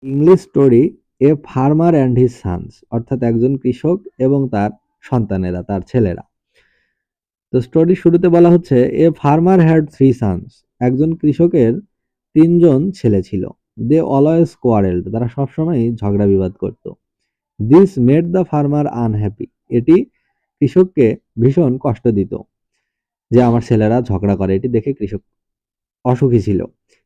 English story a farmer and his sons, অর্থাৎ একজন কৃষক এবং তার সন্তানেরা, তার ছেলেরা। তো স্টোরি শুরুতে বলা হচ্ছে, a farmer had three sons, একজন কৃষকের তিনজন ছেলে ছিল। দে অলওয়েজ কোয়ারেলড, তারা সবসময় ঝগড়া বিবাদ করত। This made the farmer unhappy, এটি কৃষককে ভীষণ কষ্ট দিত যে আমার ছেলেরা ঝগড়া করে, এটি দেখে কৃষক অসুখী ছিল।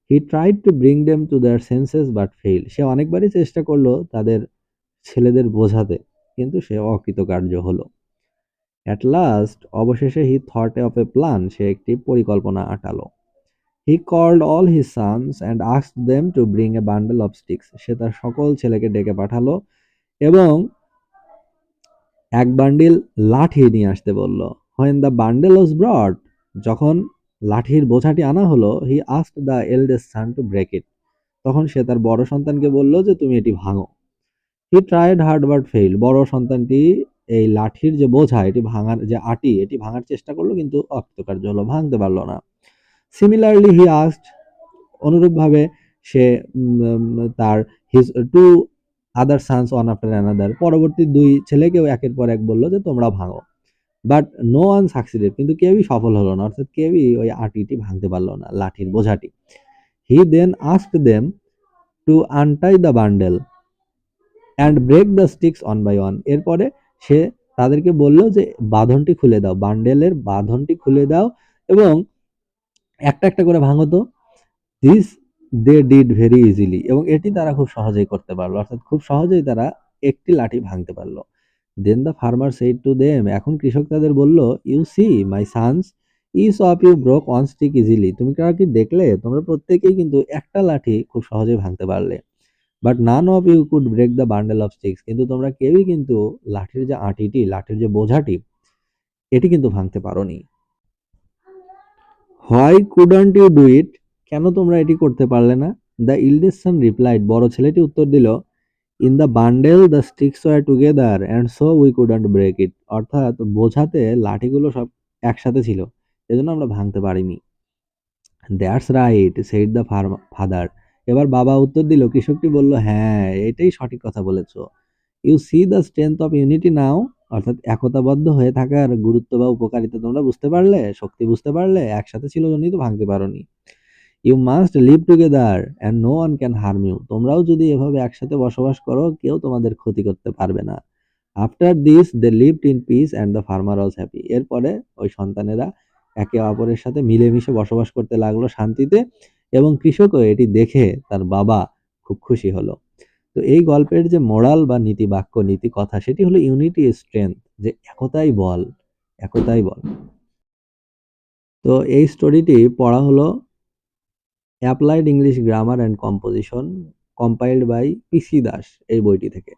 He tried to bring them to their senses but fail, সে অনেকবারই চেষ্টা করলো তাদের ছেলেদের বোঝাতে, কিন্তু সে অকৃতকার্য হলো। অ্যাট লাস্ট, অবশেষে he thought of a plan, সে একটি পরিকল্পনা আঁটালো। He called all his sons and asked them to bring a bundle of sticks, সে তার সকল ছেলেকে ডেকে পাঠালো এবং এক বান্ডিল লাঠি নিয়ে আসতে বলল। When the bundle was brought, যখন লাঠির বোঝাটি আনা হলো, he asked the eldest son to break it, তখন সে তার বড় সন্তানকে বলল যে তুমি এটি ভাঙো। He tried hard but fail, বড় সন্তানটি এই লাঠির যে বোঝা, এটি ভাঙার যে আটি, এটি ভাঙার চেষ্টা করলো কিন্তু অকৃতকার্য হলো, ভাঙতে পারলো না। সিমিলারলি হি আস্কড, অনুরূপভাবে সে তার his two other sons one after another, পরবর্তী দুই ছেলেকেও একের পর এক বলল যে তোমরা ভাঙো। বাট নো ওয়ান সাকসিডেড, কিন্তু কেউই সফল হলো না, অর্থাৎ কেউই ওই আটিটি ভাঙতে পারলো না, লাঠির বোঝাটি। He then asked them to untie the bundle and break the sticks one by one, এরপরে সে তাদেরকে বলল যে বাঁধনটি খুলে দাও, বান্ডেলের বাঁধনটি খুলে দাও এবং একটা একটা করে ভাঙো তো। This they did very easily, এবং এটি তারা খুব সহজেই করতে পারলো, অর্থাৎ খুব সহজেই তারা একটি লাঠি ভাঙতে পারলো। Then the farmer said to them, এখন কৃষক তাদের বলল, you see my sons, each of you broke one stick easily, তুমি কারা কি দেখলে, তোমরা প্রত্যেকেই কিন্তু একটা লাঠি খুব সহজেই ভাঙতে পারলে। But none of you could break the bundle of sticks, কিন্তু তোমরা কেউই কিন্তু লাঠির যে আটিটি, লাঠির যে বোঝাটি, এটি কিন্তু ভাঙতে পারোনি। Why couldn't you do it, কেন তোমরা এটি করতে পারলে না? দ্য ইল্ডেস্ট সন রিপ্লাইড, বড় ছেলেটি উত্তর দিল, in the bundle the sticks were together and so we couldn't break it, অর্থাৎ বোঝাতে লাঠিগুলো সব একসাথে ছিল, এজন্য আমরা ভাঙতে পারিনি। That's right said the father, এবার বাবা উত্তর দিল, কৃষকটি বলল, হ্যাঁ এটাই সঠিক কথা বলেছো। You see the strength of unity now, অর্থাৎ একতাবদ্ধ হয়ে থাকার গুরুত্ব বা উপকারিতা তোমরা বুঝতে পারলে, শক্তি বুঝতে পারলে, একসাথে ছিল জন্যই তো ভাঙতে পারোনি। You must live together and no one can harm you, তোমরাও যদি এভাবে একসাথে বসবাস করো, কেউ তোমাদের ক্ষতি করতে পারবে না। After this they lived in peace and the farmer was happy, এরপরে ওই সন্তানেরা একে অপরের সাথে মিলেমিশে বসবাস করতে লাগলো শান্তিতে, এবং কৃষকও এটি দেখে তার বাবা খুব খুশি হলো। তো এই গল্পের যে মোরাল বা নীতি বাক্য, নীতি কথা, সেটি হলো ইউনিটি ইজ স্ট্রেংথ, যে একতাই বল, একতাই বল। তো এই স্টোরিটি পড়া হলো applied English grammar and composition, compiled by P C, এই বইটি থেকে।